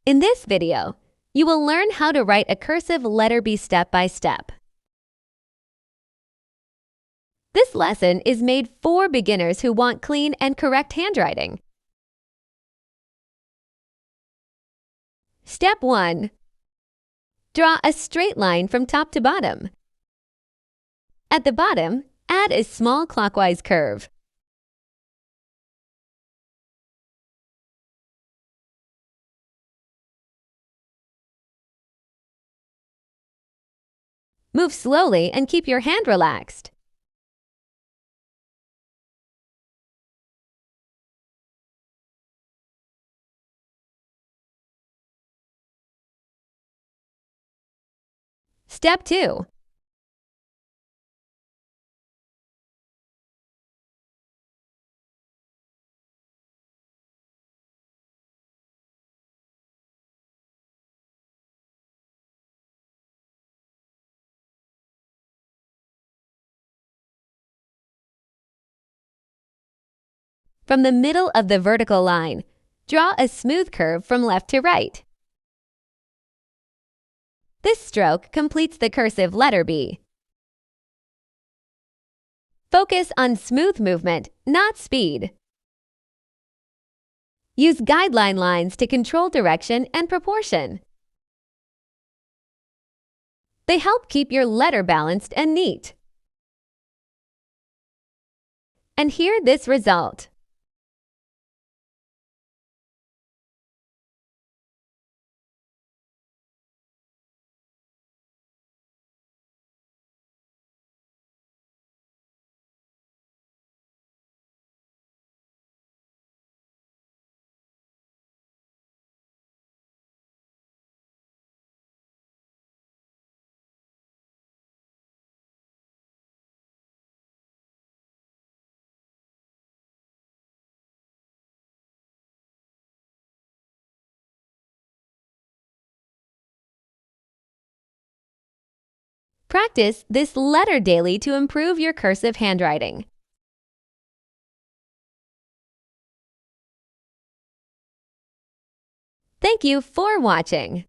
In this video, you will learn how to write a cursive letter B step by step. This lesson is made for beginners who want clean and correct handwriting. Step 1. Draw a straight line from top to bottom. At the bottom, add a small clockwise curve. Move slowly and keep your hand relaxed. Step 2. From the middle of the vertical line, draw a smooth curve from left to right. This stroke completes the cursive letter B. Focus on smooth movement, not speed. Use guideline lines to control direction and proportion. They help keep your letter balanced and neat. And hear this result. Practice this letter daily to improve your cursive handwriting. Thank you for watching.